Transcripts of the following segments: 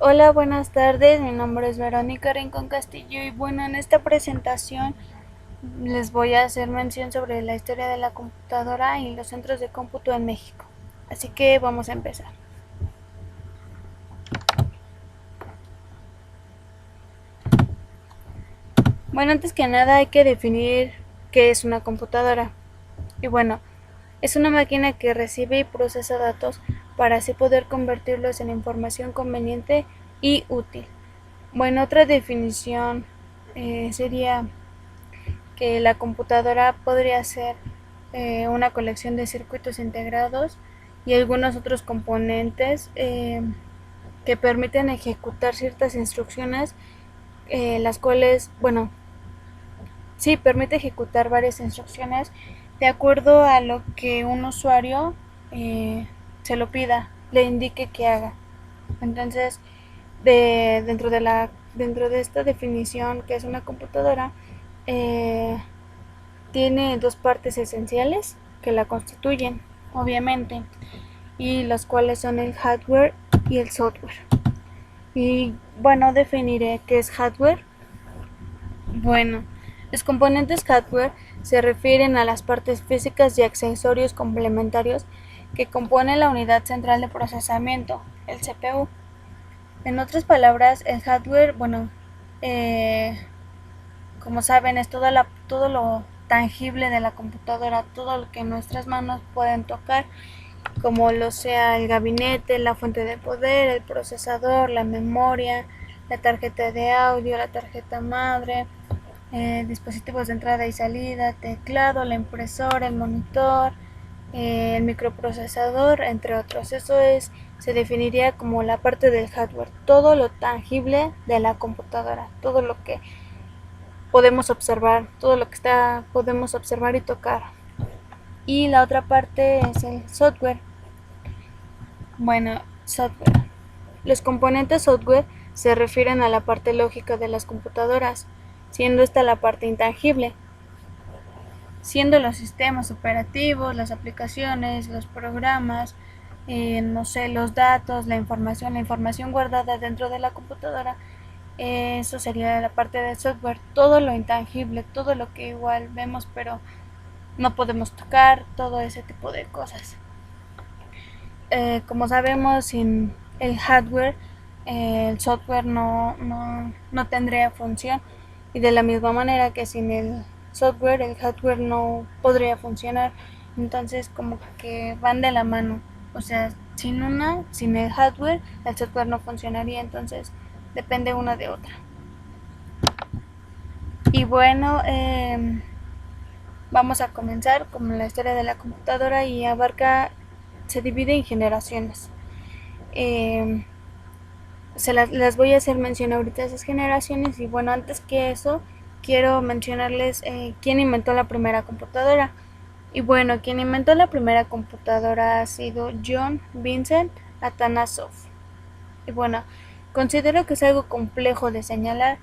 Hola, buenas tardes. Mi nombre es Verónica Rincón Castillo y bueno, en esta presentación les voy a hacer mención sobre la historia de la computadora y los centros de cómputo en México. Así que vamos a empezar. Bueno, antes que nada hay que definir qué es una computadora. Y bueno, es una máquina que recibe y procesa datos para así poder convertirlos en información conveniente y útil. Bueno, otra definición sería que la computadora podría ser una colección de circuitos integrados y algunos otros componentes que permiten ejecutar ciertas instrucciones, las cuales, bueno, sí, permite ejecutar varias instrucciones de acuerdo a lo que un usuario se lo pida, le indique que haga. Entonces, dentro de esta definición que es una computadora, eh, tiene dos partes esenciales que la constituyen, obviamente, y las cuales son el hardware y el software. Y bueno, definiré qué es hardware. Bueno, los componentes hardware se refieren a las partes físicas y accesorios complementarios que componen la unidad central de procesamiento, el CPU. En otras palabras, el hardware, bueno, eh, como saben, es todo lo tangible de la computadora, todo lo que nuestras manos pueden tocar, como lo sea el gabinete, la fuente de poder, el procesador, la memoria, la tarjeta de audio, la tarjeta madre, dispositivos de entrada y salida, teclado, la impresora, el monitor, el microprocesador, entre otros. Se definiría como la parte del hardware, todo lo tangible de la computadora, todo lo que podemos observar, todo lo que podemos observar y tocar. Y la otra parte es el software. Bueno, software. Los componentes software se refieren a la parte lógica de las computadoras, siendo esta la parte intangible, siendo los sistemas operativos, las aplicaciones, los programas, no sé, los datos, la información guardada dentro de la computadora. Eso sería la parte del software, todo lo intangible, todo lo que igual vemos pero no podemos tocar, todo ese tipo de cosas. Como sabemos, sin el hardware, el software no tendría función, y de la misma manera que sin el software, el hardware no podría funcionar. Entonces como que van de la mano, o sea, sin el hardware, el software no funcionaría, entonces depende una de otra. Y bueno, vamos a comenzar con la historia de la computadora y se divide en generaciones. Las voy a hacer mención ahorita esas generaciones, y bueno, antes que eso quiero mencionarles quién inventó la primera computadora. Y bueno, quien inventó la primera computadora ha sido John Vincent Atanasoff. Y bueno, considero que es algo complejo de señalar,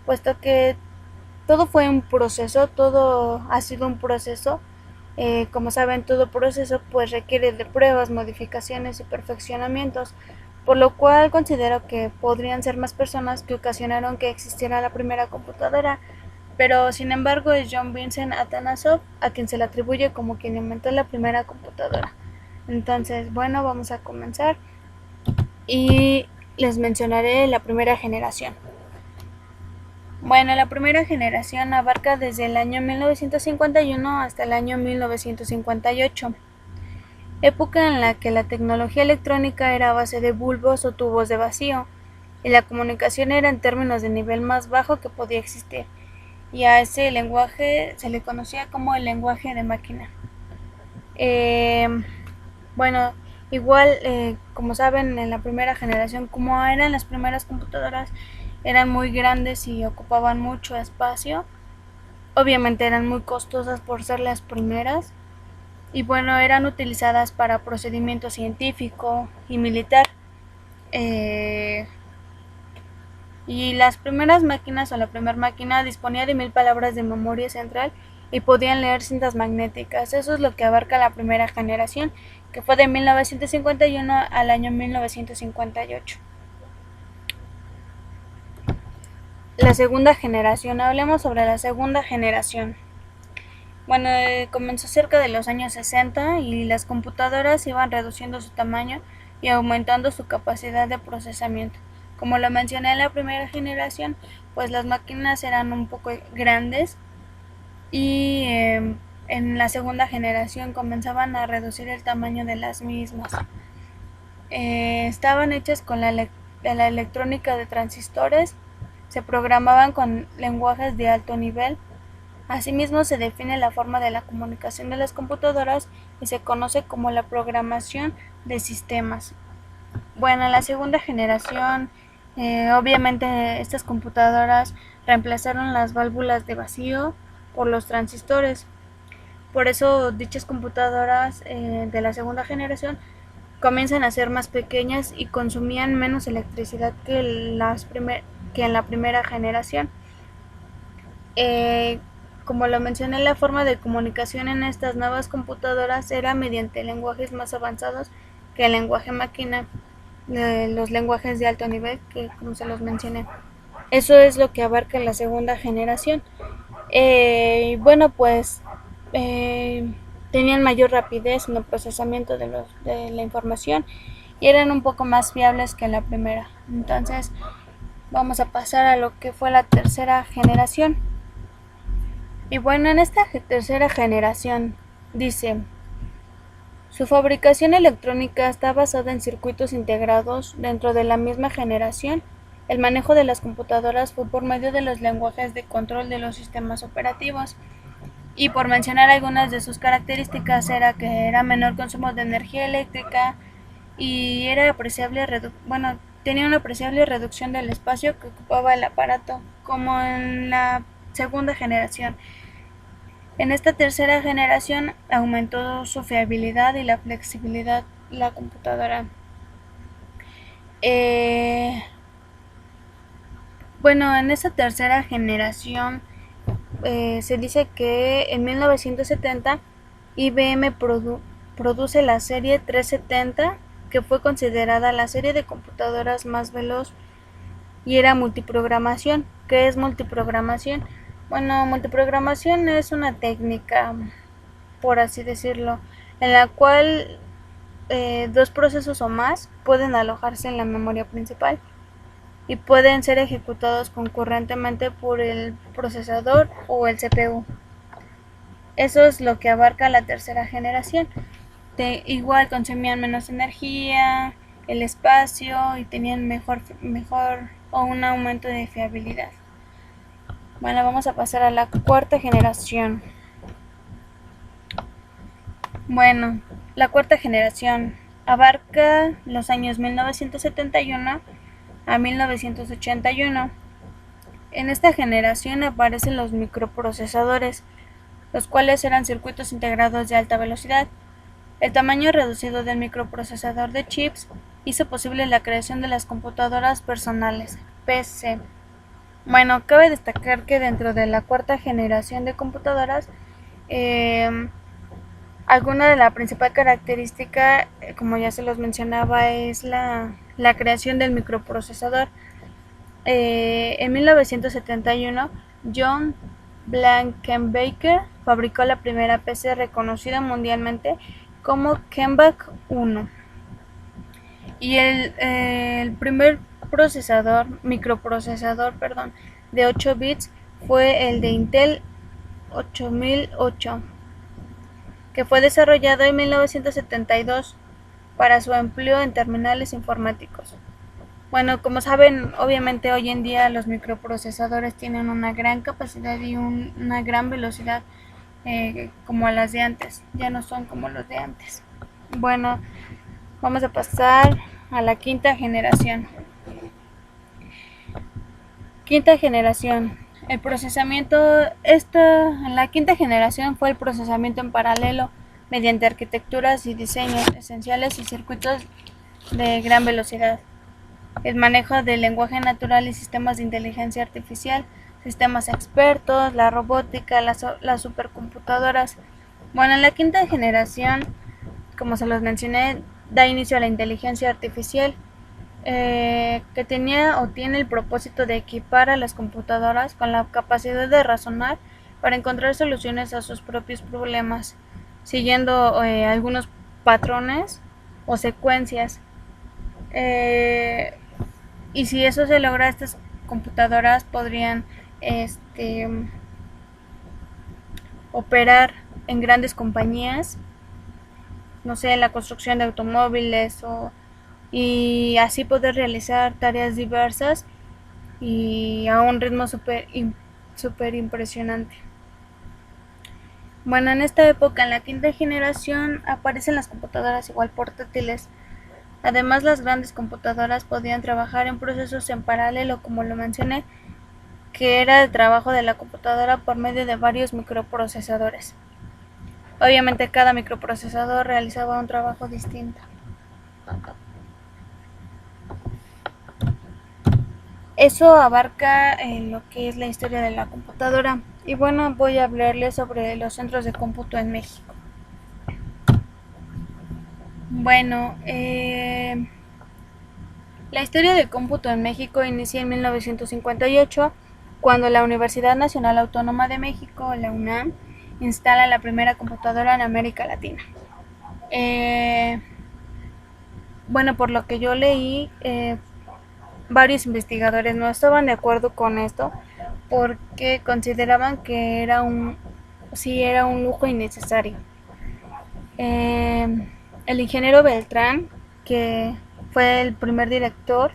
puesto que todo fue un proceso, todo ha sido un proceso. Como saben, todo proceso pues requiere de pruebas, modificaciones y perfeccionamientos, por lo cual considero que podrían ser más personas que ocasionaron que existiera la primera computadora, pero sin embargo es John Vincent Atanasoff a quien se le atribuye como quien inventó la primera computadora. Entonces, bueno, vamos a comenzar y les mencionaré la primera generación. Bueno, la primera generación abarca desde el año 1951 hasta el año 1958, época en la que la tecnología electrónica era a base de bulbos o tubos de vacío, y la comunicación era en términos de nivel más bajo que podía existir, y a ese lenguaje se le conocía como el lenguaje de máquina. Eh, bueno, igual, como saben, en la primera generación, como eran las primeras computadoras, eran muy grandes y ocupaban mucho espacio. Obviamente eran muy costosas por ser las primeras. Y bueno, eran utilizadas para procedimiento científico y militar. Eh, y las primeras máquinas, o la primera máquina, disponía de 1000 palabras de memoria central y podían leer cintas magnéticas. Eso es lo que abarca la primera generación, que fue de 1951 al año 1958. La segunda generación. Hablemos sobre la segunda generación. Bueno, comenzó cerca de los años 60 y las computadoras iban reduciendo su tamaño y aumentando su capacidad de procesamiento. Como lo mencioné en la primera generación, pues las máquinas eran un poco grandes y en la segunda generación comenzaban a reducir el tamaño de las mismas. Estaban hechas con la electrónica de transistores, se programaban con lenguajes de alto nivel. Asimismo, se define la forma de la comunicación de las computadoras y se conoce como la programación de sistemas. Bueno, en la segunda generación, obviamente estas computadoras reemplazaron las válvulas de vacío por los transistores. Por eso dichas computadoras de la segunda generación comienzan a ser más pequeñas y consumían menos electricidad que en la primera generación. Como lo mencioné, la forma de comunicación en estas nuevas computadoras era mediante lenguajes más avanzados que el lenguaje máquina, los lenguajes de alto nivel, que como se los mencioné. Eso es lo que abarca la segunda generación. Bueno, pues tenían mayor rapidez en el procesamiento de la información y eran un poco más fiables que la primera. Entonces, vamos a pasar a lo que fue la tercera generación. Y bueno, en esta tercera generación dice, su fabricación electrónica está basada en circuitos integrados dentro de la misma generación. El manejo de las computadoras fue por medio de los lenguajes de control de los sistemas operativos. Y por mencionar algunas de sus características era que era menor consumo de energía eléctrica y tenía una apreciable reducción del espacio que ocupaba el aparato, como en la segunda generación. En esta tercera generación aumentó su fiabilidad y la flexibilidad de la computadora. Bueno, en esta tercera generación se dice que en 1970 IBM produce la serie 370, que fue considerada la serie de computadoras más veloz y era multiprogramación. ¿Qué es multiprogramación? Bueno, multiprogramación es una técnica, por así decirlo, en la cual dos procesos o más pueden alojarse en la memoria principal y pueden ser ejecutados concurrentemente por el procesador o el CPU. Eso es lo que abarca la tercera generación. Igual consumían menos energía, el espacio y tenían mejor o un aumento de fiabilidad. Bueno, vamos a pasar a la cuarta generación. Bueno, la cuarta generación abarca los años 1971 a 1981. En esta generación aparecen los microprocesadores, los cuales eran circuitos integrados de alta velocidad. El tamaño reducido del microprocesador de chips hizo posible la creación de las computadoras personales, PC. Bueno, cabe destacar que dentro de la cuarta generación de computadoras, alguna de la principal característica, como ya se los mencionaba, es la creación del microprocesador. En 1971, John Blankenbaker fabricó la primera PC reconocida mundialmente como Kenbach 1. Y el primer microprocesador de 8 bits fue el de Intel 8008, que fue desarrollado en 1972 para su empleo en terminales informáticos. Bueno, como saben, obviamente hoy en día los microprocesadores tienen una gran capacidad y una gran velocidad, como las de antes, ya no son como los de antes. Bueno, vamos a pasar a la quinta generación. Quinta generación. El procesamiento, la quinta generación fue el procesamiento en paralelo mediante arquitecturas y diseños esenciales y circuitos de gran velocidad. El manejo del lenguaje natural y sistemas de inteligencia artificial, sistemas expertos, la robótica, las supercomputadoras. Bueno, en la quinta generación, como se los mencioné, da inicio a la inteligencia artificial. que tenía o tiene el propósito de equipar a las computadoras con la capacidad de razonar para encontrar soluciones a sus propios problemas, siguiendo algunos patrones o secuencias. Y si eso se logra, estas computadoras podrían este, operar en grandes compañías, no sé, la construcción de automóviles y así poder realizar tareas diversas y a un ritmo super impresionante. Bueno, en esta época, en la quinta generación, aparecen las computadoras igual portátiles. Además, las grandes computadoras podían trabajar en procesos en paralelo, como lo mencioné, que era el trabajo de la computadora por medio de varios microprocesadores. Obviamente cada microprocesador realizaba un trabajo distinto. Eso abarca lo que es la historia de la computadora. Y bueno, voy a hablarles sobre los centros de cómputo en México. Bueno, la historia del cómputo en México inicia en 1958, cuando la Universidad Nacional Autónoma de México, la UNAM, instala la primera computadora en América Latina. Bueno, por lo que yo leí, varios investigadores no estaban de acuerdo con esto porque consideraban que era un lujo innecesario. El ingeniero Beltrán, que fue el primer director,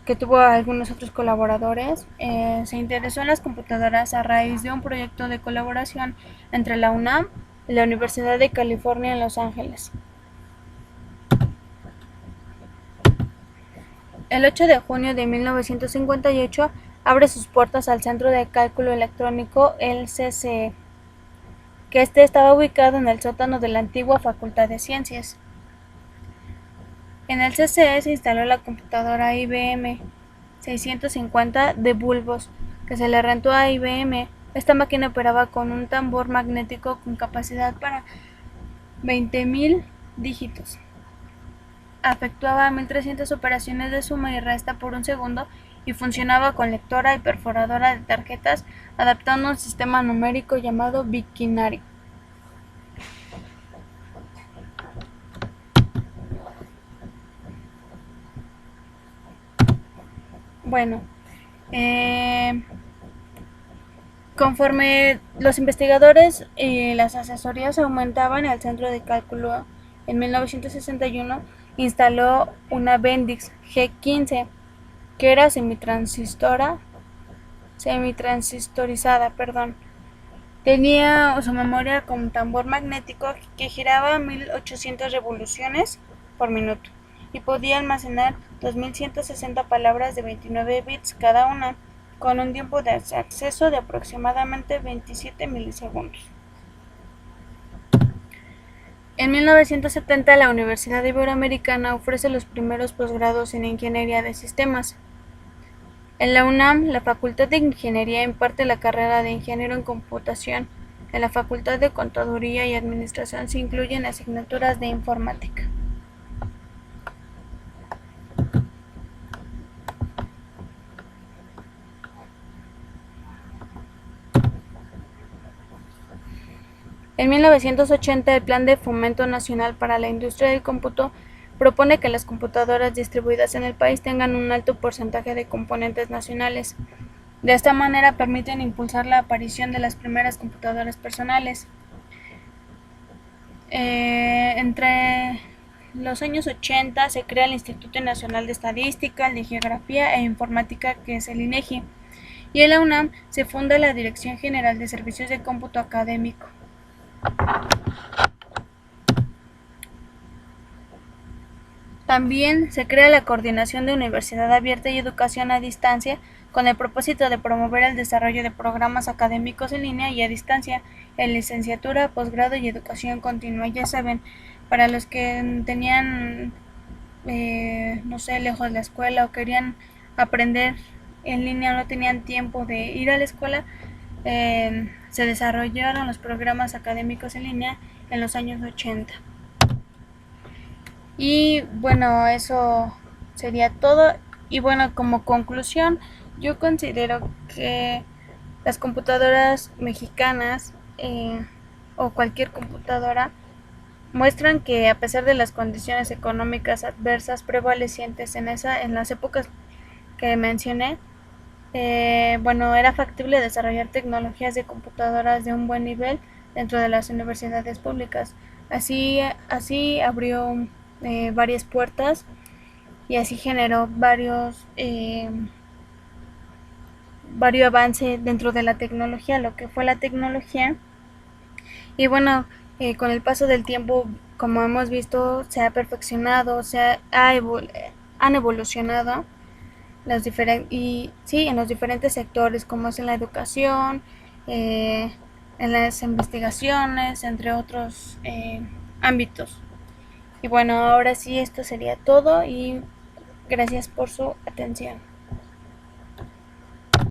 que tuvo algunos otros colaboradores, se interesó en las computadoras a raíz de un proyecto de colaboración entre la UNAM y la Universidad de California en Los Ángeles. El 8 de junio de 1958 abre sus puertas al Centro de Cálculo Electrónico, el CCE, que estaba ubicado en el sótano de la antigua Facultad de Ciencias. En el CCE se instaló la computadora IBM 650 de bulbos, que se le rentó a IBM. Esta máquina operaba con un tambor magnético con capacidad para 20.000 dígitos. Efectuaba 1300 operaciones de suma y resta por un segundo y funcionaba con lectora y perforadora de tarjetas, adaptando un sistema numérico llamado binario. Bueno, conforme los investigadores y las asesorías aumentaban, el centro de cálculo en 1961 instaló una Bendix G15, que era semitransistorizada. Tenía su memoria con tambor magnético que giraba a 1800 revoluciones por minuto y podía almacenar 2160 palabras de 29 bits cada una, con un tiempo de acceso de aproximadamente 27 milisegundos. En 1970, la Universidad Iberoamericana ofrece los primeros posgrados en Ingeniería de Sistemas. En la UNAM, la Facultad de Ingeniería imparte la carrera de Ingeniero en Computación. En la Facultad de Contaduría y Administración se incluyen asignaturas de Informática. En 1980, el Plan de Fomento Nacional para la Industria del Cómputo propone que las computadoras distribuidas en el país tengan un alto porcentaje de componentes nacionales. De esta manera permiten impulsar la aparición de las primeras computadoras personales. Entre los años 80 se crea el Instituto Nacional de Estadística, de Geografía e Informática, que es el INEGI, y en la UNAM se funda la Dirección General de Servicios de Cómputo Académico. También se crea la Coordinación de Universidad Abierta y Educación a Distancia, con el propósito de promover el desarrollo de programas académicos en línea y a distancia en licenciatura, posgrado y educación continua. Ya saben, para los que tenían, no sé, lejos la escuela o querían aprender en línea, no tenían tiempo de ir a la escuela, se desarrollaron los programas académicos en línea en los años 80. Y bueno, eso sería todo. Y bueno, como conclusión, yo considero que las computadoras mexicanas o cualquier computadora muestran que a pesar de las condiciones económicas adversas prevalecientes en las épocas que mencioné, bueno, era factible desarrollar tecnologías de computadoras de un buen nivel dentro de las universidades públicas. Así abrió varias puertas y así generó varios avances dentro de la tecnología, lo que fue la tecnología. Y bueno, con el paso del tiempo, como hemos visto, se ha perfeccionado, han evolucionado en los diferentes sectores, como es en la educación, eh, en las investigaciones, entre otros ámbitos. Y bueno, ahora sí, esto sería todo y gracias por su atención.